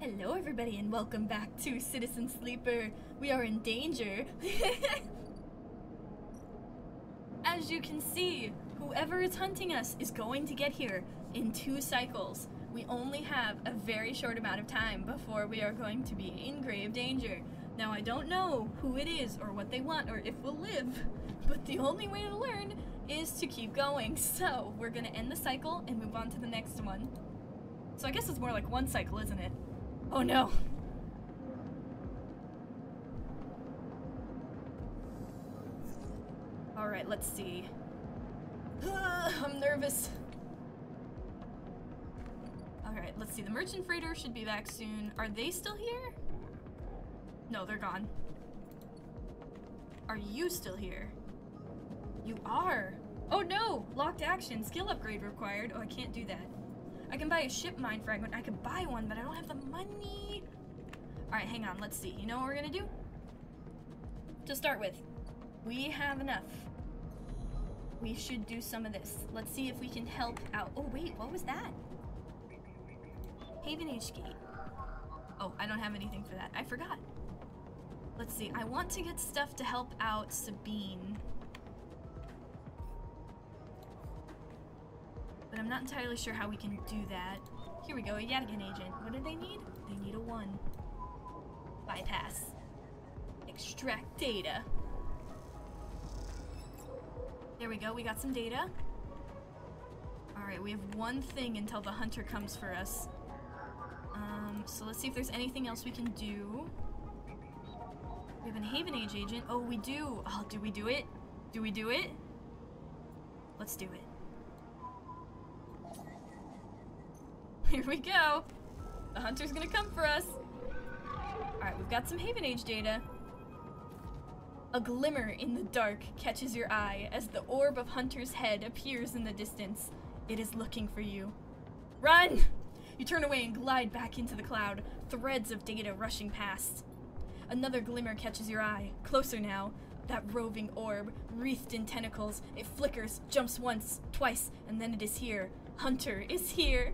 Hello everybody and welcome back to Citizen Sleeper. We are in danger. As you can see, whoever is hunting us is going to get here in 2 cycles. We only have a very short amount of time before we are going to be in grave danger. Now I don't know who it is or what they want or if we'll live, but the only way to learn is to keep going. So we're gonna end the cycle and move on to the next one. So I guess it's more like 1 cycle, isn't it? Oh no! Alright, let's see. I'm nervous. Alright, let's see. The merchant freighter should be back soon. Are they still here? No, they're gone. Are you still here? You are! Oh no! Locked action. Skill upgrade required. Oh, I can't do that. I can buy a ship mine fragment. I could buy one, but I don't have the money. Alright, hang on. Let's see. You know what we're gonna do? To start with, we have enough. We should do some of this. Let's see if we can help out. Oh, wait. What was that? Haven H Gate. Oh, I don't have anything for that. I forgot. Let's see. I want to get stuff to help out Sabine. But I'm not entirely sure how we can do that. Here we go, a Yadigan agent. What do they need? They need a 1. Bypass. Extract data. There we go, we got some data. Alright, we have 1 thing until the hunter comes for us. So let's see if there's anything else we can do. We have a Haven Age agent. Oh, we do. Oh, do we do it? Do we do it? Let's do it. Here we go! The hunter's gonna come for us! Alright, we've got some Haven Age data. A glimmer in the dark catches your eye as the orb of Hunter's head appears in the distance. It is looking for you. Run! You turn away and glide back into the cloud, threads of data rushing past. Another glimmer catches your eye, closer now. That roving orb, wreathed in tentacles, it flickers, jumps once, twice, and then it is here. Hunter is here!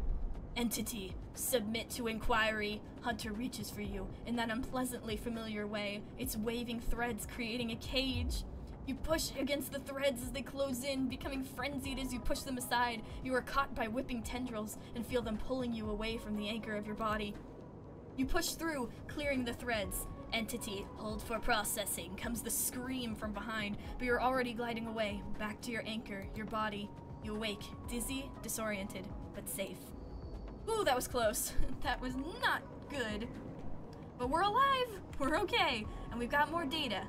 Entity, submit to inquiry. Hunter reaches for you in that unpleasantly familiar way, its waving threads creating a cage. You push against the threads as they close in, becoming frenzied as you push them aside. You are caught by whipping tendrils and feel them pulling you away from the anchor of your body. You push through, clearing the threads. Entity, hold for processing, comes the scream from behind, but you're already gliding away, back to your anchor, your body. You awake, dizzy, disoriented, but safe. Ooh, that was close. That was not good. But we're alive! We're okay! And we've got more data.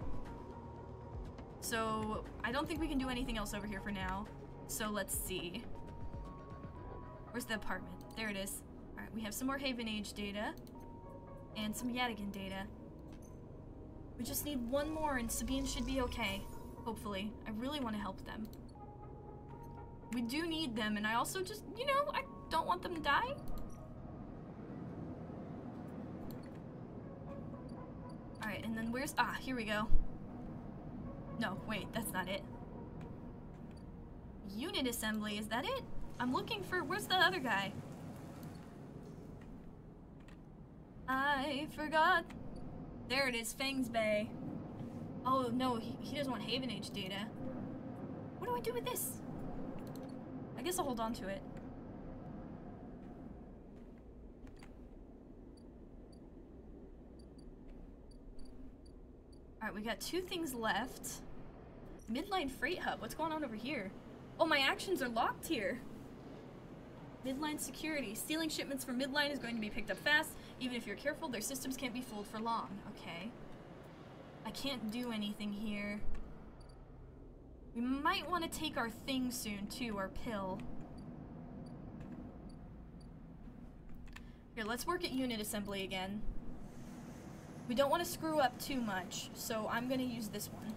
So, I don't think we can do anything else over here for now. So let's see. Where's the apartment? There it is. Alright, we have some more Haven Age data. And some Yadigan data. We just need 1 more and Sabine should be okay. Hopefully. I really want to help them. We do need them, and I also just, you know, I don't want them to die. Alright, and then where's... Ah, here we go. No, wait, that's not it. Unit assembly, is that it? I'm looking for... Where's the other guy? I forgot. There it is, Fangs Bay. Oh, no, he doesn't want Haven Age data. What do I do with this? I guess I'll hold on to it. Alright, we got 2 things left. Midline Freight Hub, what's going on over here? Oh, my actions are locked here. Midline security. Stealing shipments from Midline is going to be picked up fast. Even if you're careful, their systems can't be fooled for long. Okay. I can't do anything here. We might want to take our thing soon, too, our pill. Here, let's work at unit assembly again. We don't want to screw up too much, so I'm going to use this one.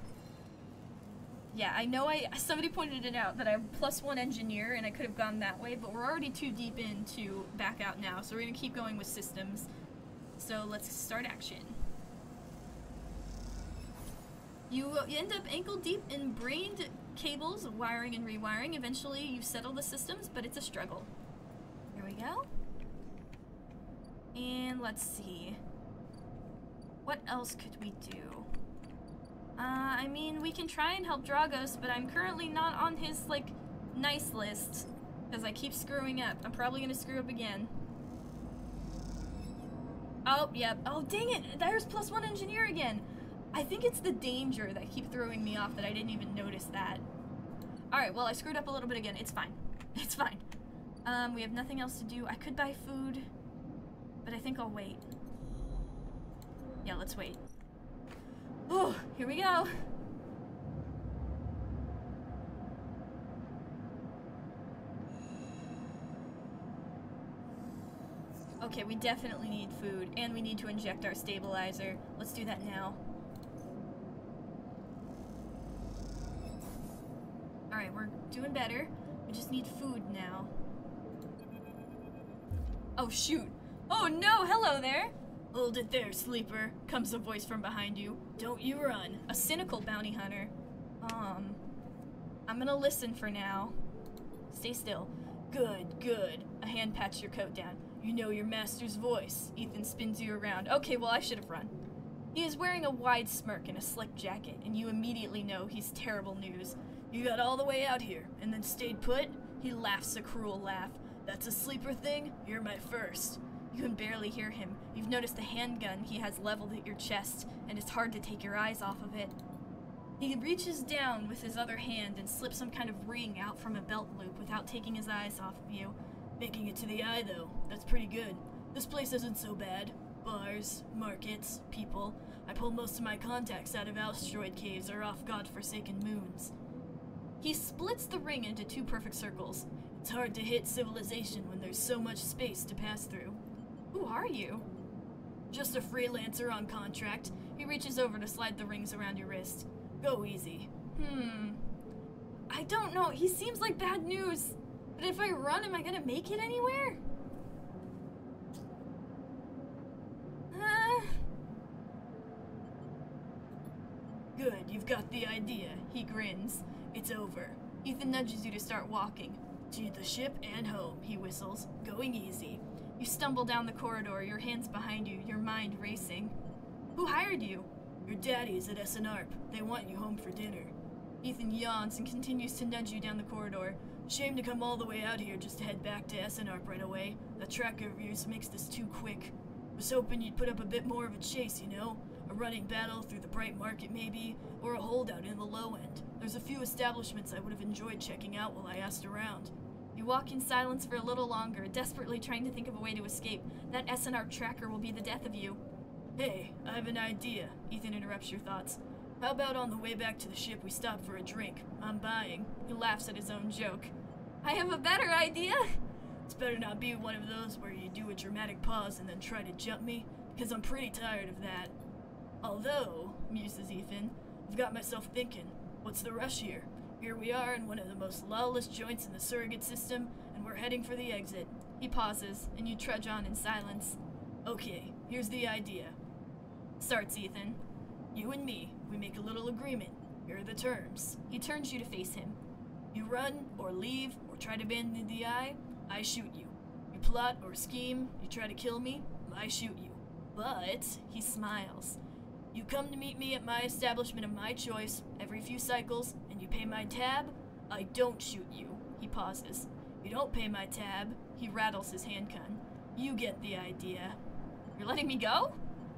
Yeah, I know somebody pointed it out that I have +1 engineer and I could have gone that way, but we're already too deep in to back out now, so we're going to keep going with systems. So let's start action. You end up ankle deep in brained cables, wiring and rewiring. Eventually you settle the systems, but it's a struggle. Here we go. And let's see. What else could we do? I mean, we can try and help Dragos, but I'm currently not on his, like, nice list. Because I keep screwing up. I'm probably gonna screw up again. Oh, yep. Oh, dang it! There's +1 engineer again! I think it's the danger that keeps throwing me off that I didn't even notice that. Alright, well, I screwed up a little bit again. It's fine. It's fine. We have nothing else to do. I could buy food, but I think I'll wait. Yeah, let's wait. Oh, here we go. Okay, we definitely need food, and we need to inject our stabilizer. Let's do that now. Alright, we're doing better. We just need food now. Oh, shoot. Oh, no! Hello there! Hold it there, sleeper, comes a voice from behind you. Don't you run. A cynical bounty hunter. I'm gonna listen for now. Stay still. Good, good. A hand pats your coat down. You know your master's voice. Ethan spins you around. Okay, well, I should have run. He is wearing a wide smirk and a slick jacket, and you immediately know he's terrible news. You got all the way out here, and then stayed put? He laughs a cruel laugh. That's a sleeper thing? You're my first. You can barely hear him. You've noticed the handgun he has leveled at your chest, and it's hard to take your eyes off of it. He reaches down with his other hand and slips some kind of ring out from a belt loop without taking his eyes off of you. Making it to the eye, though. That's pretty good. This place isn't so bad. Bars, markets, people. I pull most of my contacts out of asteroid caves or off godforsaken moons. He splits the ring into 2 perfect circles. It's hard to hit civilization when there's so much space to pass through. Who are you? Just a freelancer on contract. He reaches over to slide the rings around your wrist. Go easy. I don't know. He seems like bad news. But if I run, am I gonna make it anywhere? Good, you've got the idea. He grins. It's over. Ethan nudges you to start walking. To the ship and home, he whistles. Going easy. You stumble down the corridor, your hands behind you, your mind racing. Who hired you? Your daddy's at SNARP. They want you home for dinner. Ethan yawns and continues to nudge you down the corridor. Shame to come all the way out here just to head back to SNARP right away. That tracker of yours makes this too quick. Was hoping you'd put up a bit more of a chase, you know? A running battle through the bright market maybe, or a holdout in the low end. There's a few establishments I would have enjoyed checking out while I asked around. You walk in silence for a little longer, desperately trying to think of a way to escape. That SNR tracker will be the death of you. Hey, I have an idea, Ethan interrupts your thoughts. How about on the way back to the ship we stop for a drink? I'm buying. He laughs at his own joke. I have a better idea! It's better not be one of those where you do a dramatic pause and then try to jump me, because I'm pretty tired of that. Although, muses Ethan, I've got myself thinking, what's the rush here? Here we are in one of the most lawless joints in the surrogate system, and we're heading for the exit. He pauses, and you trudge on in silence. Okay, here's the idea. Starts Ethan. You and me, we make a little agreement. Here are the terms. He turns you to face him. You run, or leave, or try to abandon the eye, I shoot you. You plot or scheme, you try to kill me, I shoot you. But, he smiles. You come to meet me at my establishment of my choice every few cycles, and you pay my tab, I don't shoot you. He pauses. You don't pay my tab, he rattles his handgun. You get the idea. You're letting me go?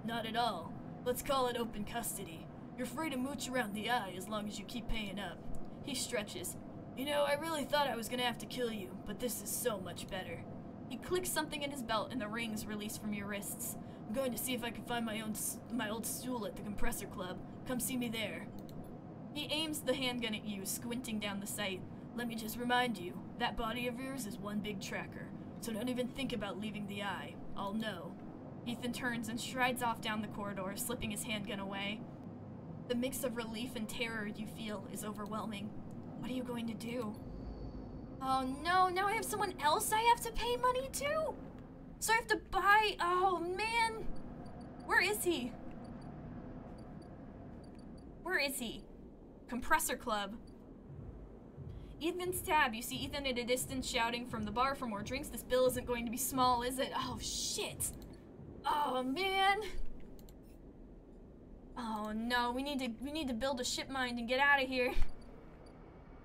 Not at all. Let's call it open custody. You're free to mooch around the eye as long as you keep paying up. He stretches. You know, I really thought I was gonna have to kill you, but this is so much better. He clicks something in his belt and the rings release from your wrists. I'm going to see if I can find my old stool at the compressor club. Come see me there. He aims the handgun at you, squinting down the sight. Let me just remind you, that body of yours is one big tracker, so don't even think about leaving the eye. I'll know. Ethan turns and strides off down the corridor, slipping his handgun away. The mix of relief and terror you feel is overwhelming. What are you going to do? Oh no, now I have someone else I have to pay money to? So I have to buy... Oh man! Where is he? Where is he? Compressor Club. Ethan's tab. You see Ethan at a distance shouting from the bar for more drinks. This bill isn't going to be small, is it? Oh shit! Oh man. Oh no, we need to build a ship mind and get out of here.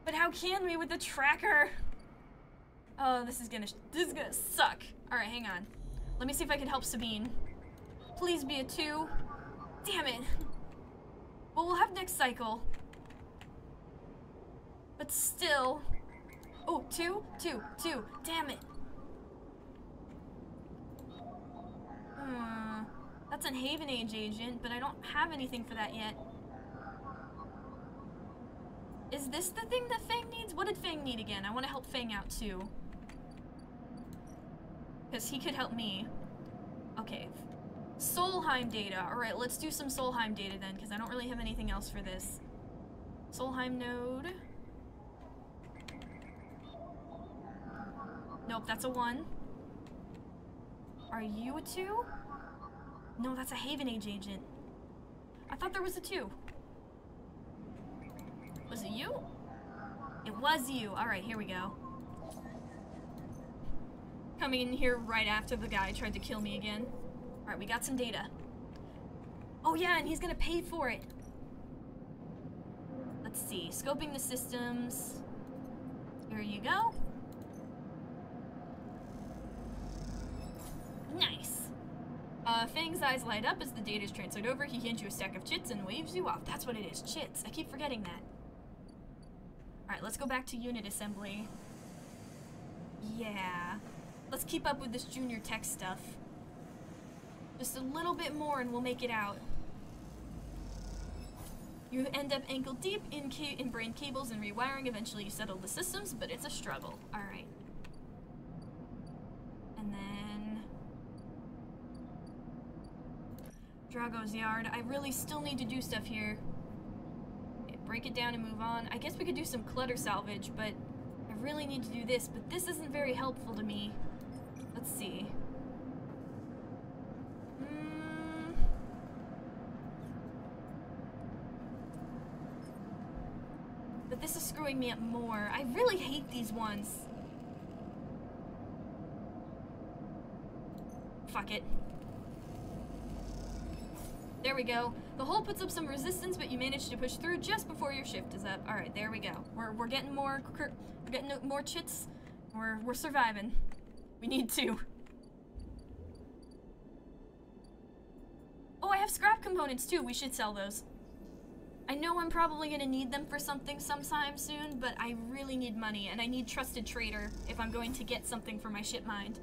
But how can we with the tracker? Oh, this is gonna suck. All right, hang on. Let me see if I can help Sabine. Please be a 2. Damn it. Well, we'll have next cycle. But still. Oh, 2. Damn it. That's an Haven Age agent, but I don't have anything for that yet. Is this the thing that Fang needs? What did Fang need again? I want to help Fang out too. Because he could help me. Okay. Solheim data. Alright, let's do some Solheim data then, because I don't really have anything else for this. Solheim node. Nope, that's a 1. Are you a 2? No, that's a Haven Age agent. I thought there was a 2. Was it you? It was you. Alright, here we go. Coming in here right after the guy tried to kill me again. Alright, we got some data. Oh yeah, and he's gonna pay for it. Let's see. Scoping the systems. Here you go. Nice. Fang's eyes light up as the data is transferred over. He hands you a stack of chits and waves you off. That's what it is, chits. I keep forgetting that. Alright, let's go back to unit assembly. Yeah. Let's keep up with this junior tech stuff. Just a little bit more and we'll make it out. You end up ankle deep in brain cables and rewiring. Eventually you settle the systems, but it's a struggle. Alright. And then... Dragos yard. I really still need to do stuff here. Okay, break it down and move on. I guess we could do some clutter salvage, but I really need to do this, but this isn't very helpful to me. Let's see. But this is screwing me up more. I really hate these ones. Fuck it. There we go. The hole puts up some resistance, but you manage to push through just before your shift is up. All right, there we go. We're getting more chits. We're surviving. We need to. Oh, I have scrap components too. We should sell those. I know I'm probably gonna need them for something sometime soon, but I really need money, and I need Trusted Trader if I'm going to get something for my ship mind.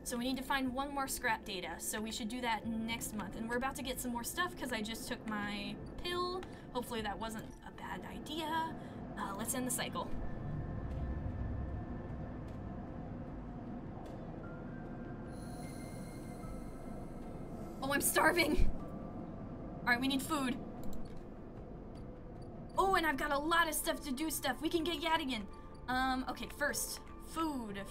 So we need to find 1 more scrap data, so we should do that next month. And we're about to get some more stuff because I just took my pill. Hopefully that wasn't a bad idea. Let's end the cycle. Oh, I'm starving! Alright, we need food. Oh, and I've got a lot of stuff to do stuff. We can get Yadigan. Okay, first. Food.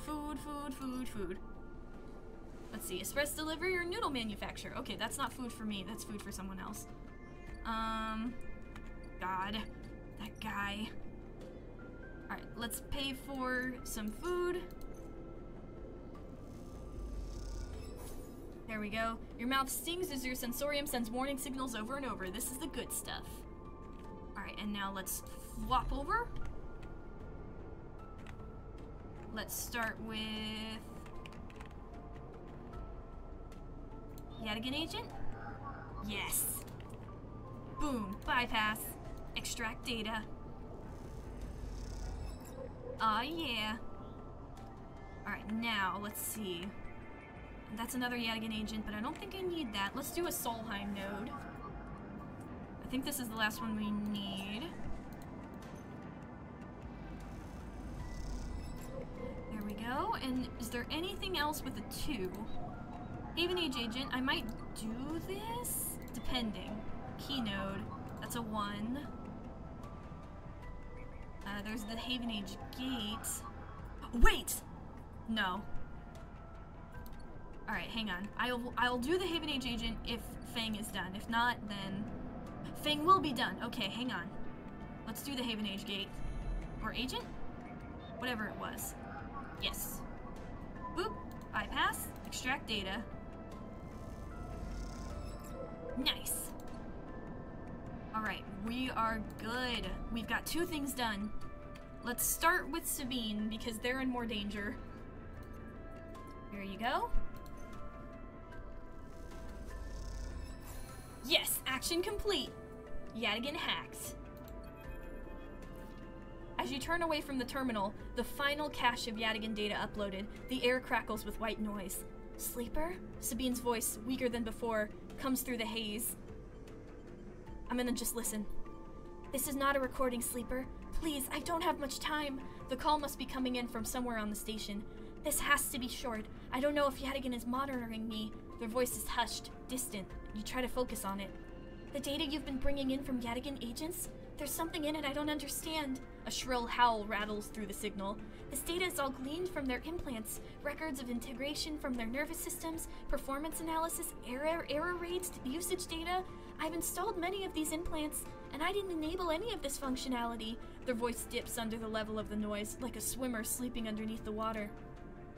Let's see, express delivery or noodle manufacture. Okay, that's not food for me, that's food for someone else. God, that guy. Alright, let's pay for some food. There we go. Your mouth stings as your sensorium sends warning signals over and over. This is the good stuff. Alright, and now let's flop over. Let's start with... Yadigan agent? Yes. Boom. Bypass. Extract data. Aw, yeah. Alright, now, let's see. That's another Yadigan agent, but I don't think I need that. Let's do a Solheim node. I think this is the last one we need. There we go. And is there anything else with a 2? Haven Age agent, I might do this, depending. Key node, that's a 1. There's the Haven Age gate. Wait! No. Alright, hang on. I'll do the Haven Age agent if Fang is done. If not, then... Fang will be done. Okay, hang on. Let's do the Haven Age gate. Or agent? Whatever it was. Yes. Boop. Bypass. Extract data. are good. We've got 2 things done. Let's start with Sabine, because they're in more danger. Here you go. Yes, action complete. Yadigan hacked. As you turn away from the terminal, the final cache of Yadigan data uploaded, the air crackles with white noise. Sleeper? Sabine's voice, weaker than before, comes through the haze. I'm gonna just listen. This is not a recording, Sleeper. Please, I don't have much time. The call must be coming in from somewhere on the station. This has to be short. I don't know if Yadigan is monitoring me. Their voice is hushed, distant. You try to focus on it. The data you've been bringing in from Yadigan agents? There's something in it I don't understand. A shrill howl rattles through the signal. This data is all gleaned from their implants, records of integration from their nervous systems, performance analysis, error rates, usage data. I've installed many of these implants, and I didn't enable any of this functionality. Their voice dips under the level of the noise, like a swimmer sleeping underneath the water.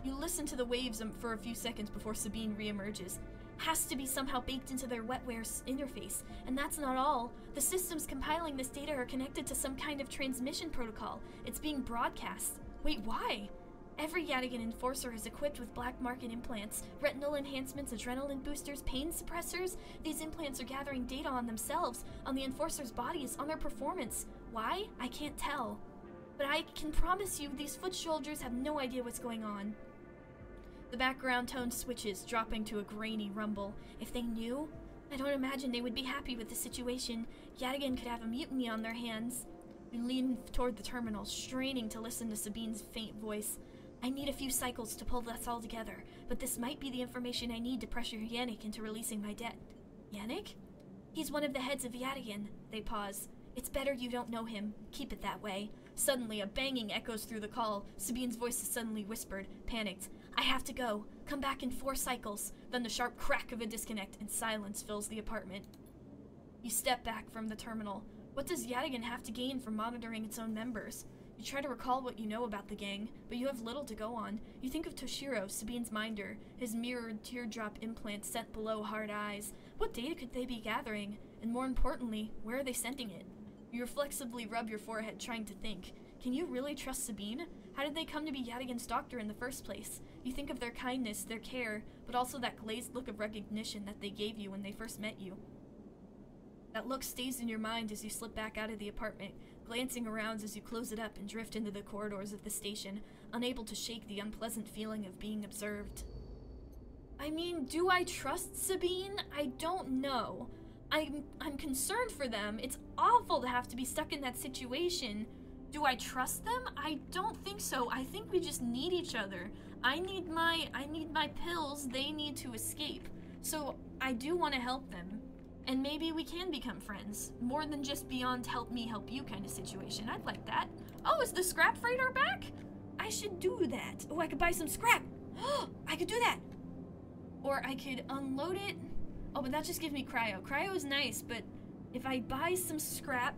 You listen to the waves for a few seconds before Sabine reemerges. Has to be somehow baked into their wetware interface, and that's not all. The systems compiling this data are connected to some kind of transmission protocol. It's being broadcast. Wait, why? Every Yadigan enforcer is equipped with black market implants, retinal enhancements, adrenaline boosters, pain suppressors. These implants are gathering data on themselves, on the enforcers' bodies, on their performance. Why? I can't tell. But I can promise you these foot soldiers have no idea what's going on. The background tone switches, dropping to a grainy rumble. If they knew, I don't imagine they would be happy with the situation. Yadigan could have a mutiny on their hands. You lean toward the terminal, straining to listen to Sabine's faint voice. I need a few cycles to pull this all together, but this might be the information I need to pressure Yannick into releasing my debt. Yannick? He's one of the heads of Yadigan. They pause. It's better you don't know him. Keep it that way. Suddenly, a banging echoes through the call. Sabine's voice is suddenly whispered, panicked. I have to go. Come back in 4 cycles. Then the sharp crack of a disconnect and silence fills the apartment. You step back from the terminal. What does Yadigan have to gain from monitoring its own members? You try to recall what you know about the gang, but you have little to go on. You think of Toshiro, Sabine's minder, his mirrored teardrop implant set below hard eyes. What data could they be gathering? And more importantly, where are they sending it? You reflexively rub your forehead, trying to think. Can you really trust Sabine? How did they come to be Yadigan's doctor in the first place? You think of their kindness, their care, but also that glazed look of recognition that they gave you when they first met you. That look stays in your mind as you slip back out of the apartment, glancing around as you close it up and drift into the corridors of the station, unable to shake the unpleasant feeling of being observed. I mean, do I trust Sabine? I don't know. I'm concerned for them. It's awful to have to be stuck in that situation. Do I trust them? I don't think so. I think we just need each other. I need my pills. They need to escape. So I do want to help them. And maybe we can become friends. More than just beyond help me, help you kind of situation. I'd like that. Oh, is the scrap freighter back? I should do that. Oh, I could buy some scrap. Oh, I could do that. Or I could unload it. Oh, but that just gives me cryo. Cryo is nice, but if I buy some scrap,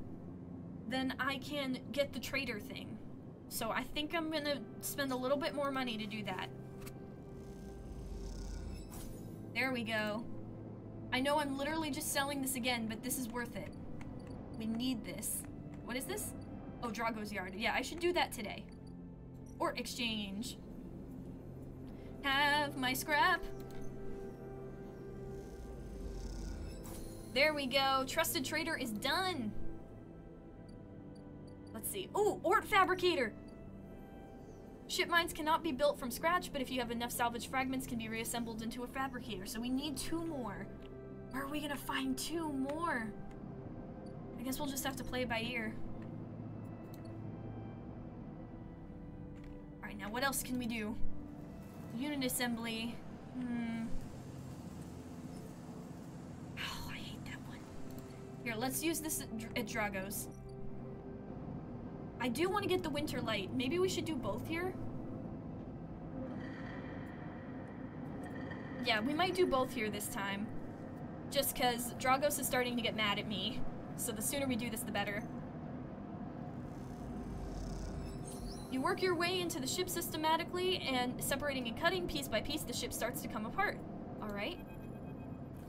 then I can get the trader thing. So I think I'm gonna spend a little bit more money to do that. There we go. I know I'm literally just selling this again, but this is worth it. We need this. What is this? Oh, Dragos yard. Yeah, I should do that today. Or exchange. Have my scrap. There we go. Trusted trader is done. Let's see. Oh, ort fabricator. Ship mines cannot be built from scratch, but if you have enough salvage fragments, can be reassembled into a fabricator. So we need 2 more. Where are we gonna find 2 more? I guess we'll just have to play it by ear. Alright, now what else can we do? Unit assembly. Oh, I hate that one. Here, let's use this at Dragos. I do want to get the winter light. Maybe we should do both here? Yeah, we might do both here this time. Just because Dragos is starting to get mad at me. So the sooner we do this, the better. You work your way into the ship systematically, and separating and cutting piece by piece, the ship starts to come apart. Alright.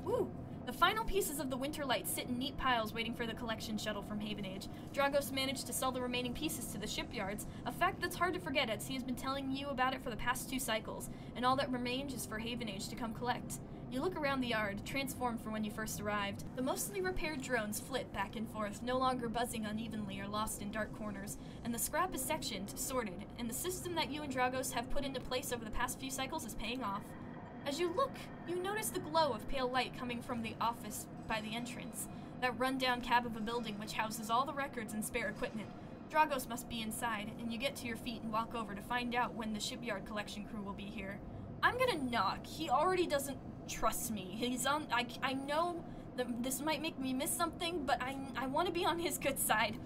Ooh, The final pieces of the Winter Light sit in neat piles waiting for the collection shuttle from Haven Age. Dragos managed to sell the remaining pieces to the shipyards, a fact that's hard to forget as he has been telling you about it for the past 2 cycles, and all that remains is for Haven Age to come collect. You look around the yard, transformed from when you first arrived. The mostly repaired drones flit back and forth, no longer buzzing unevenly or lost in dark corners, and the scrap is sectioned, sorted, and the system that you and Dragos have put into place over the past few cycles is paying off. As you look, you notice the glow of pale light coming from the office by the entrance, that run-down cab of a building which houses all the records and spare equipment. Dragos must be inside, and you get to your feet and walk over to find out when the shipyard collection crew will be here. I'm gonna knock. He already doesn't trust me. He's on. I know that this might make me miss something, but I want to be on his good side.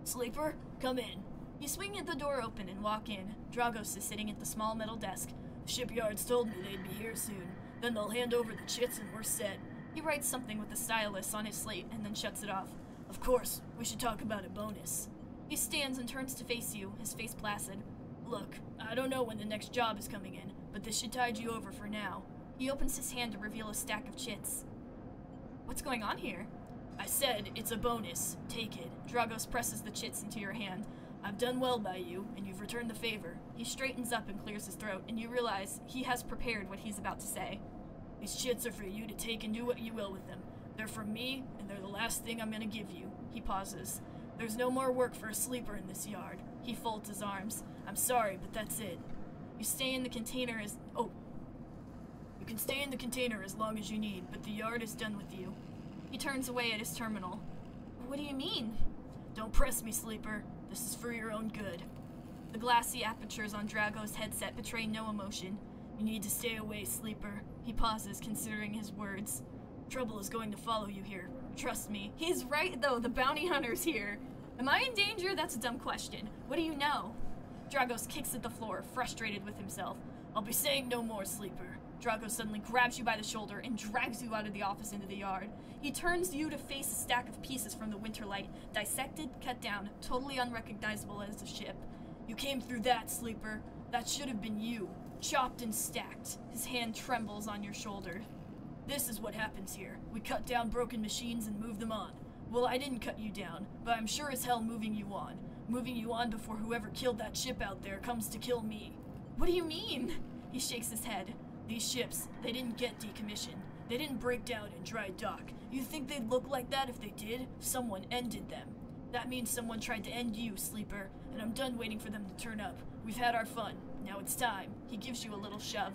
Sleeper, come in. You swing the door open and walk in. Dragos is sitting at the small metal desk. The shipyards told me they'd be here soon. Then they'll hand over the chits and we're set. He writes something with the stylus on his slate and then shuts it off. Of course, we should talk about a bonus. He stands and turns to face you, his face placid. Look, I don't know when the next job is coming in, but this should tide you over for now. He opens his hand to reveal a stack of chits. What's going on here? I said it's a bonus. Take it. Dragos presses the chits into your hand. I've done well by you, and you've returned the favor. He straightens up and clears his throat, and you realize he has prepared what he's about to say. These chits are for you to take and do what you will with them. They're from me, and they're the last thing I'm gonna give you. He pauses. There's no more work for a sleeper in this yard. He folds his arms. I'm sorry, but that's it. You stay in the container as... Oh. You can stay in the container as long as you need, but the yard is done with you. He turns away at his terminal. What do you mean? Don't press me, sleeper. This is for your own good. The glassy apertures on Dragos' headset betray no emotion. You need to stay away, sleeper. He pauses, considering his words. Trouble is going to follow you here. Trust me. He's right, though. The bounty hunter's here. Am I in danger? That's a dumb question. What do you know? Dragos kicks at the floor, frustrated with himself. I'll be saying no more, sleeper. Dragos suddenly grabs you by the shoulder and drags you out of the office into the yard. He turns you to face a stack of pieces from the Winter Light, dissected, cut down, totally unrecognizable as a ship. You came through that, sleeper. That should have been you, chopped and stacked. His hand trembles on your shoulder. This is what happens here. We cut down broken machines and move them on. Well, I didn't cut you down, but I'm sure as hell moving you on. Moving you on before whoever killed that ship out there comes to kill me. What do you mean? He shakes his head. These ships, they didn't get decommissioned. They didn't break down in dry dock. You think they'd look like that if they did? Someone ended them. That means someone tried to end you, sleeper, and I'm done waiting for them to turn up. We've had our fun. Now it's time. He gives you a little shove.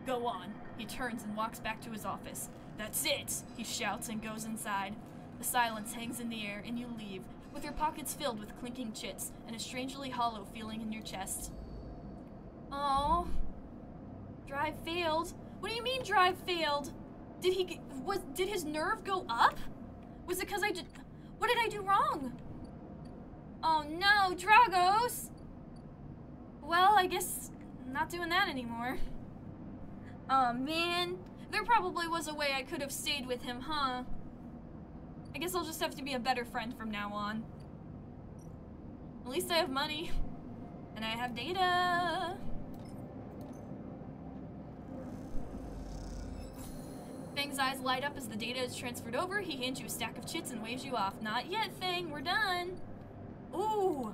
Go on. He turns and walks back to his office. That's it! He shouts and goes inside. The silence hangs in the air and you leave, with your pockets filled with clinking chits and a strangely hollow feeling in your chest. Oh. Drive failed. What do you mean drive failed? Did his nerve go up? Was it because what did I do wrong? Oh no, Dragos! Well, I guess I'm not doing that anymore. Oh man, there probably was a way I could have stayed with him, huh? I guess I'll just have to be a better friend from now on. At least I have money. And I have data. Fang's eyes light up as the data is transferred over. He hands you a stack of chits and waves you off. Not yet, Fang. We're done. Ooh.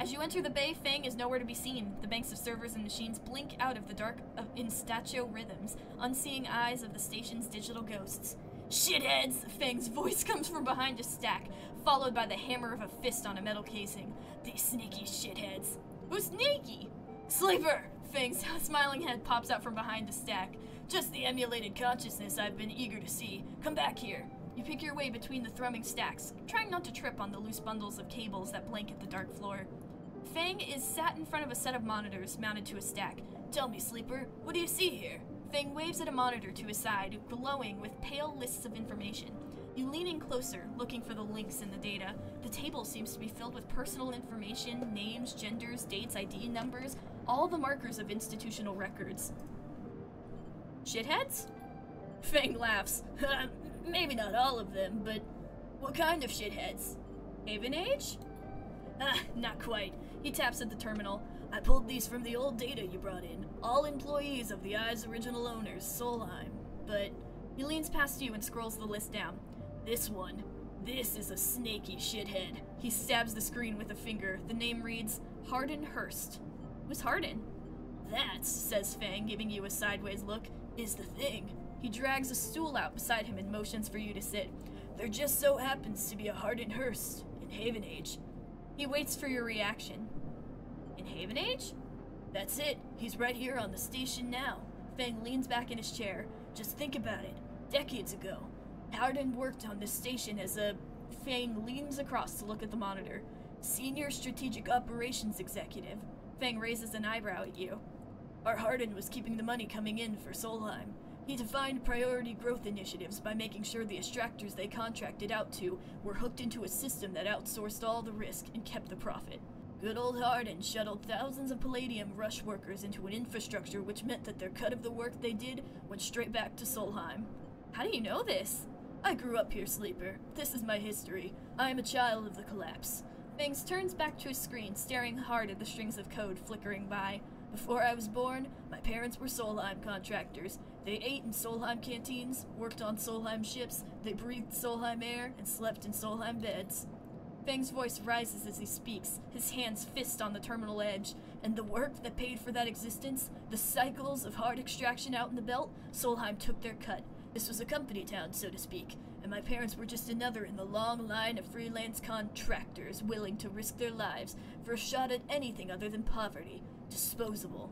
As you enter the bay, Fang is nowhere to be seen. The banks of servers and machines blink out of the dark in statio rhythms, unseeing eyes of the station's digital ghosts. Shitheads! Fang's voice comes from behind a stack, followed by the hammer of a fist on a metal casing. These sneaky shitheads. Who's sneaky? Sleeper! Fang's smiling head pops out from behind the stack. Just the emulated consciousness I've been eager to see. Come back here. You pick your way between the thrumming stacks, trying not to trip on the loose bundles of cables that blanket the dark floor. Fang is sat in front of a set of monitors mounted to a stack. Tell me, sleeper, what do you see here? Fang waves at a monitor to his side, glowing with pale lists of information. You lean in closer, looking for the links in the data. The table seems to be filled with personal information, names, genders, dates, ID numbers, all the markers of institutional records. Shitheads? Fang laughs. Maybe not all of them, but what kind of shitheads? Haven Age? Not quite. He taps at the terminal. I pulled these from the old data you brought in. All employees of the Eye's original owners, Solheim. but he leans past you and scrolls the list down. This one. This is a snaky shithead. He stabs the screen with a finger. The name reads Hardin Hurst. Who's Hardin? That, says Fang, giving you a sideways look, is the thing. He drags a stool out beside him and motions for you to sit. There just so happens to be a Hardin Hurst in Haven Age. He waits for your reaction. In Haven Age? That's it. He's right here on the station now. Fang leans back in his chair. Just think about it. Decades ago, Hardin worked on this station as a... Fang leans across to look at the monitor. Senior Strategic Operations Executive. Fang raises an eyebrow at you. Our Hardin was keeping the money coming in for Solheim. He defined priority growth initiatives by making sure the extractors they contracted out to were hooked into a system that outsourced all the risk and kept the profit. Good old Hardin shuttled thousands of Palladium rush workers into an infrastructure which meant that their cut of the work they did went straight back to Solheim. How do you know this? I grew up here, Sleeper. This is my history. I am a child of the collapse. Fangs turns back to his screen, staring hard at the strings of code flickering by. Before I was born, my parents were Solheim contractors. They ate in Solheim canteens, worked on Solheim ships, they breathed Solheim air, and slept in Solheim beds. Fang's voice rises as he speaks, his hands fist on the terminal edge, and the work that paid for that existence, the cycles of hard extraction out in the belt, Solheim took their cut. This was a company town, so to speak, and my parents were just another in the long line of freelance contractors willing to risk their lives for a shot at anything other than poverty. Disposable.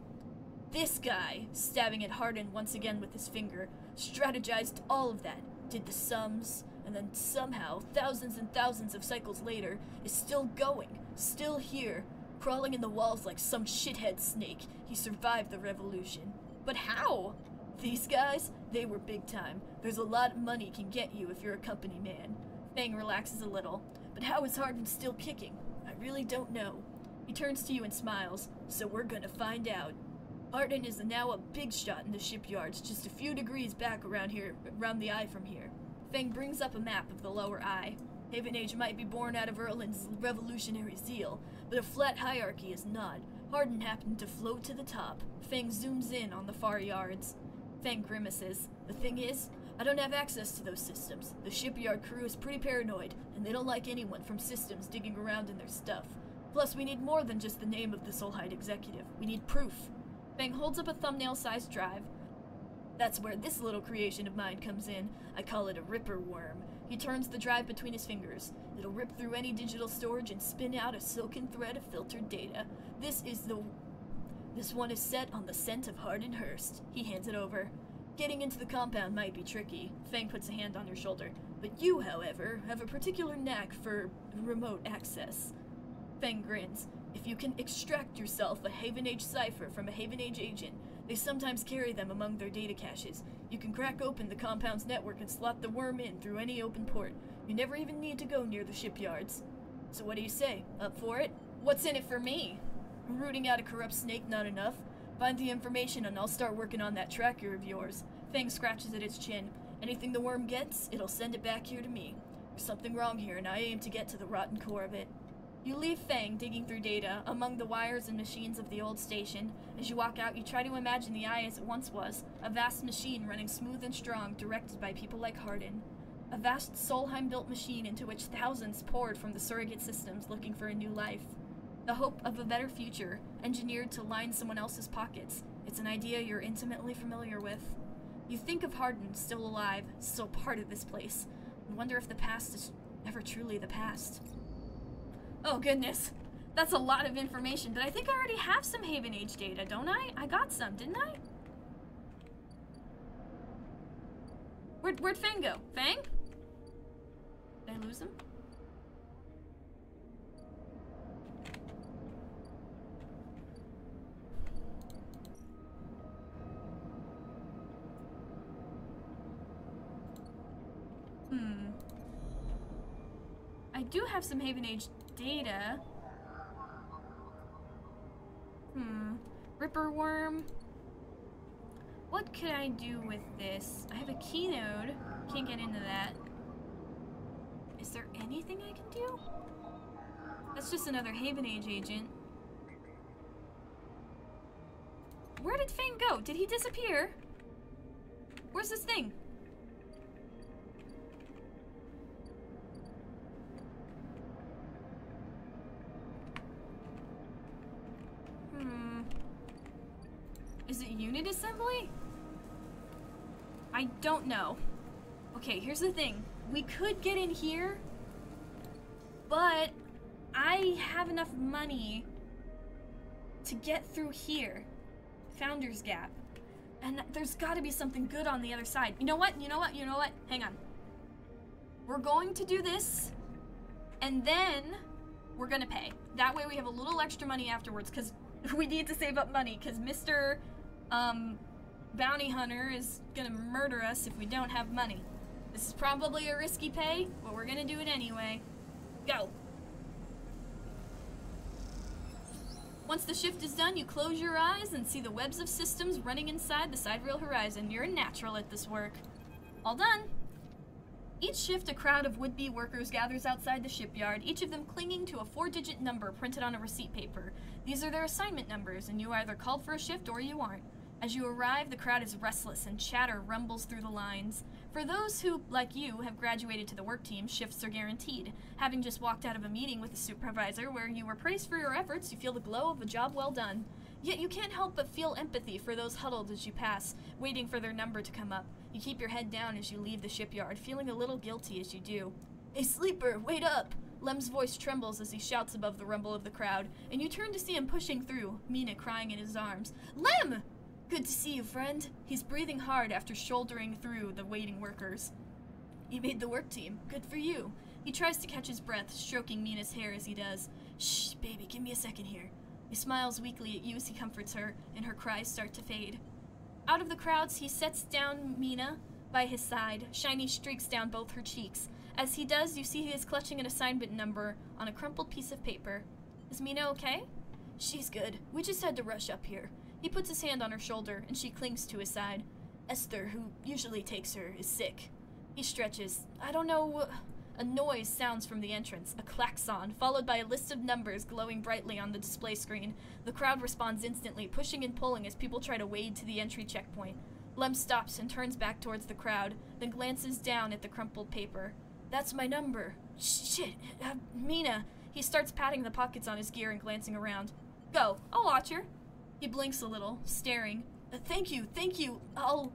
This guy, stabbing at Hardin once again with his finger, strategized all of that, did the sums, and then somehow, thousands and thousands of cycles later, is still going, still here, crawling in the walls like some shithead snake. He survived the revolution. But how? These guys, they were big time. There's a lot of money can get you if you're a company man. Fang relaxes a little. But how is Hardin still kicking? I really don't know. He turns to you and smiles. So we're gonna find out. Hardin is now a big shot in the shipyards, just a few degrees back around the eye from here. Fang brings up a map of the lower eye. Haven Age might be born out of Erland's revolutionary zeal, but a flat hierarchy is not. Hardin happened to float to the top. Fang zooms in on the far yards. Fang grimaces. The thing is, I don't have access to those systems. The shipyard crew is pretty paranoid, and they don't like anyone from systems digging around in their stuff. Plus, we need more than just the name of the Solheim executive. We need proof. Fang holds up a thumbnail-sized drive. That's where this little creation of mine comes in. I call it a ripper worm. He turns the drive between his fingers. It'll rip through any digital storage and spin out a silken thread of filtered data. This one is set on the scent of Hardin Hurst. He hands it over. Getting into the compound might be tricky. Fang puts a hand on your shoulder. But you, however, have a particular knack for remote access. Fang grins. If you can extract yourself a Haven Age cipher from a Haven Age agent, they sometimes carry them among their data caches. You can crack open the compound's network and slot the worm in through any open port. You never even need to go near the shipyards. So what do you say? Up for it? What's in it for me? Rooting out a corrupt snake not enough? Find the information and I'll start working on that tracker of yours. Fang scratches at its chin. Anything the worm gets, it'll send it back here to me. There's something wrong here and I aim to get to the rotten core of it. You leave Fang digging through data among the wires and machines of the old station. As you walk out, you try to imagine the eye as it once was, a vast machine running smooth and strong, directed by people like Hardin. A vast Solheim-built machine into which thousands poured from the surrogate systems looking for a new life. The hope of a better future, engineered to line someone else's pockets. It's an idea you're intimately familiar with. You think of Hardin still alive, still part of this place, and wonder if the past is ever truly the past. Oh goodness, that's a lot of information, but I think I already have some Haven Age data, don't I? I got some, didn't I? Where'd Fang go? Fang? Did I lose him? I do have some Haven Age data. Ripper worm. What could I do with this? I have a key node. Can't get into that. Is there anything I can do? That's just another Haven Age agent. Where did Fang go? Did he disappear? Where's this thing? Is it unit assembly? I don't know. Okay, here's the thing. We could get in here, but I have enough money to get through here. Founder's Gap. And there's gotta be something good on the other side. You know what? You know what? You know what? Hang on. We're going to do this, and then we're gonna pay. That way we have a little extra money afterwards, because we need to save up money, because Mr. Bounty Hunter is gonna murder us if we don't have money. This is probably a risky pay, but we're gonna do it anyway. Go! Once the shift is done, you close your eyes and see the webs of systems running inside the side rail horizon. You're a natural at this work. All done! Each shift, a crowd of would-be workers gathers outside the shipyard, each of them clinging to a 4-digit number printed on a receipt paper. These are their assignment numbers, and you are either called for a shift or you aren't. As you arrive, the crowd is restless and chatter rumbles through the lines. For those who, like you, have graduated to the work team, shifts are guaranteed. Having just walked out of a meeting with a supervisor where you were praised for your efforts, you feel the glow of a job well done. Yet you can't help but feel empathy for those huddled as you pass, waiting for their number to come up. You keep your head down as you leave the shipyard, feeling a little guilty as you do. "Hey, sleeper, wait up!" Lem's voice trembles as he shouts above the rumble of the crowd, and you turn to see him pushing through, Mina crying in his arms. "Lem! Good to see you, friend." He's breathing hard after shouldering through the waiting workers. "You made the work team. Good for you." He tries to catch his breath, stroking Mina's hair as he does. "Shh, baby, give me a second here." He smiles weakly at you as he comforts her, and her cries start to fade. Out of the crowds, he sets down Mina by his side, shiny streaks down both her cheeks. As he does, you see he is clutching an assignment number on a crumpled piece of paper. Is Mina okay? "She's good. We just had to rush up here." He puts his hand on her shoulder, and she clings to his side. "Esther, who usually takes her, is sick." He stretches. "I don't know." A noise sounds from the entrance, a klaxon, followed by a list of numbers glowing brightly on the display screen. The crowd responds instantly, pushing and pulling as people try to wade to the entry checkpoint. Lem stops and turns back towards the crowd, then glances down at the crumpled paper. "That's my number." "Shit, Mina." He starts patting the pockets on his gear and glancing around. "Go, I'll watch her." He blinks a little, staring. Thank you, I'll..."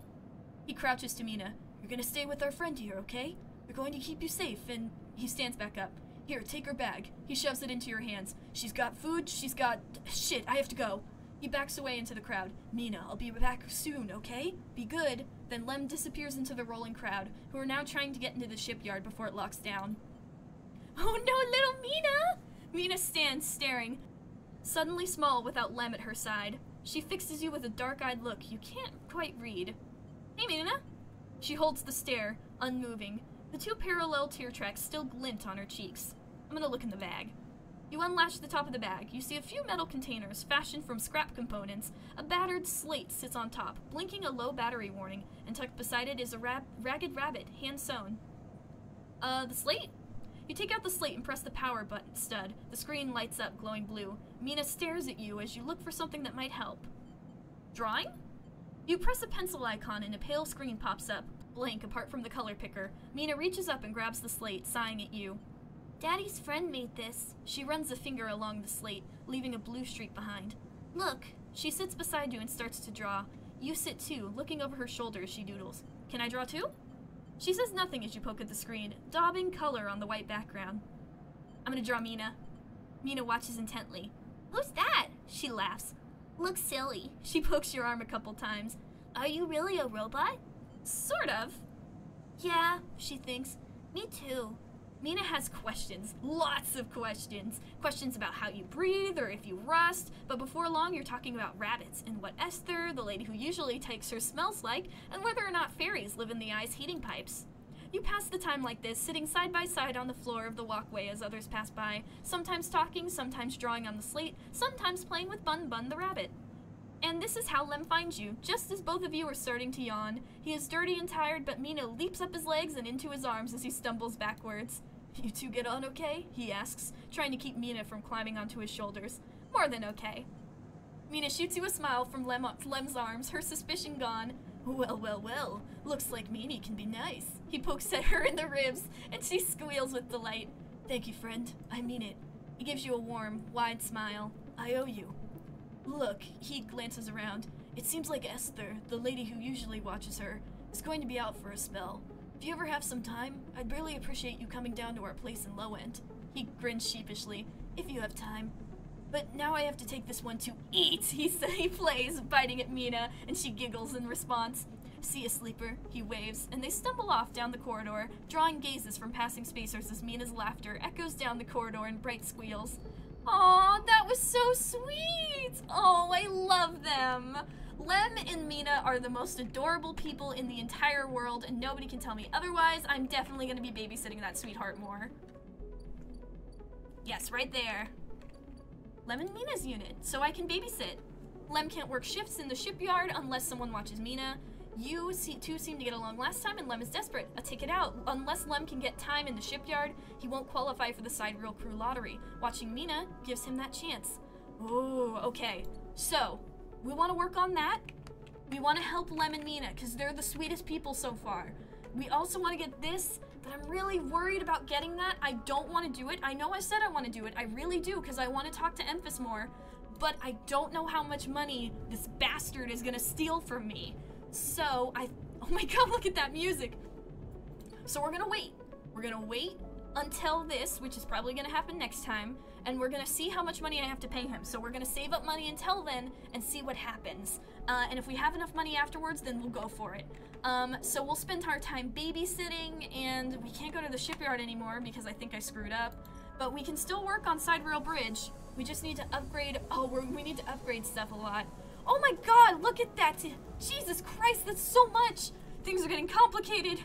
He crouches to Mina. "You're gonna stay with our friend here, okay? We're going to keep you safe," and he stands back up. "Here, take her bag." He shoves it into your hands. "She's got food, she's got... Shit, I have to go." He backs away into the crowd. "Mina, I'll be back soon, okay? Be good." Then Lem disappears into the rolling crowd, who are now trying to get into the shipyard before it locks down. "Oh no, little Mina!" Mina stands, staring, suddenly small without Lem at her side. She fixes you with a dark-eyed look you can't quite read. "Hey, Mina!" She holds the stare, unmoving. The two parallel tear tracks still glint on her cheeks. "I'm gonna look in the bag." You unlatch the top of the bag. You see a few metal containers fashioned from scrap components. A battered slate sits on top, blinking a low battery warning, and tucked beside it is a ragged rabbit, hand-sewn. The slate?" You take out the slate and press the power button stud. The screen lights up, glowing blue. Mina stares at you as you look for something that might help. "Drawing?" You press a pencil icon and a pale screen pops up, blank apart from the color picker. Mina reaches up and grabs the slate, sighing at you. "Daddy's friend made this." She runs a finger along the slate, leaving a blue streak behind. "Look." She sits beside you and starts to draw. You sit too, looking over her shoulder as she doodles. "Can I draw too?" She says nothing as you poke at the screen, daubing color on the white background. "I'm gonna draw Mina." Mina watches intently. "Who's that?" She laughs. "Looks silly." She pokes your arm a couple times. "Are you really a robot?" "Sort of." "Yeah," she thinks. "Me too." Mina has questions. Lots of questions. Questions about how you breathe or if you rust, but before long you're talking about rabbits and what Esther, the lady who usually takes her, smells like, and whether or not fairies live in the ice heating pipes. You pass the time like this, sitting side by side on the floor of the walkway as others pass by, sometimes talking, sometimes drawing on the slate, sometimes playing with Bun Bun the rabbit. And this is how Lem finds you, just as both of you are starting to yawn. He is dirty and tired, but Mina leaps up his legs and into his arms as he stumbles backwards. "You two get on okay?" he asks, trying to keep Mina from climbing onto his shoulders. "More than okay." Mina shoots you a smile from Lem's arms, her suspicion gone. Well, well, well. Looks like Mimi can be nice. He pokes at her in the ribs, and she squeals with delight. Thank you, friend. I mean it. He gives you a warm, wide smile. I owe you. Look, he glances around. It seems like Esther, the lady who usually watches her, is going to be out for a spell. If you ever have some time, I'd really appreciate you coming down to our place in Low End. He grins sheepishly. If you have time. But now I have to take this one to eat, he plays, biting at Mina, and she giggles in response. See ya, sleeper, he waves, and they stumble off down the corridor, drawing gazes from passing spacers as Mina's laughter echoes down the corridor in bright squeals. Aw, that was so sweet! Oh, I love them! Lem and Mina are the most adorable people in the entire world, and nobody can tell me otherwise. I'm definitely gonna be babysitting that sweetheart more. Yes, right there. Lem and Mina's unit, so I can babysit. Lem can't work shifts in the shipyard unless someone watches Mina. You two seem to get along last time, and Lem is desperate. A ticket out. Unless Lem can get time in the shipyard, he won't qualify for the Sidereal Crew lottery. Watching Mina gives him that chance. Oh, okay. So, we want to work on that. We want to help Lem and Mina, because they're the sweetest people so far. We also want to get this, but I'm really worried about getting that. I don't want to do it. I know I said I want to do it. I really do, because I want to talk to Emphas more. But I don't know how much money this bastard is going to steal from me. So, oh my god, look at that music. So we're gonna wait. We're gonna wait until this, which is probably gonna happen next time, and we're gonna see how much money I have to pay him. So we're gonna save up money until then and see what happens. And if we have enough money afterwards, then we'll go for it. So we'll spend our time babysitting, and we can't go to the shipyard anymore because I think I screwed up. But we can still work on Sidereal Bridge. We just need to upgrade, we need to upgrade stuff a lot. Oh my god, look at that! Jesus Christ, that's so much! Things are getting complicated!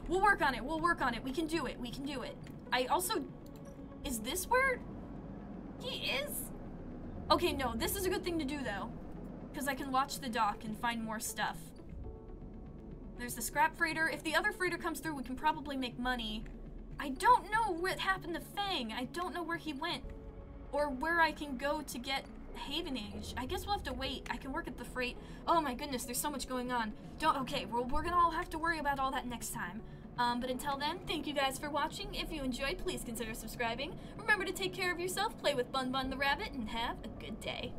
We'll work on it, we'll work on it. We can do it, we can do it. I also... Is this where he is? Okay, no, this is a good thing to do, though. Because I can watch the dock and find more stuff. There's the scrap freighter. If the other freighter comes through, we can probably make money. I don't know what happened to Fang. I don't know where he went. Or where I can go to get Havenage. I guess we'll have to wait. I can work at the freight. Oh my goodness, there's so much going on. Okay, we're gonna all have to worry about all that next time. But until then, thank you guys for watching. If you enjoyed, please consider subscribing. Remember to take care of yourself, play with Bun Bun the rabbit, and have a good day.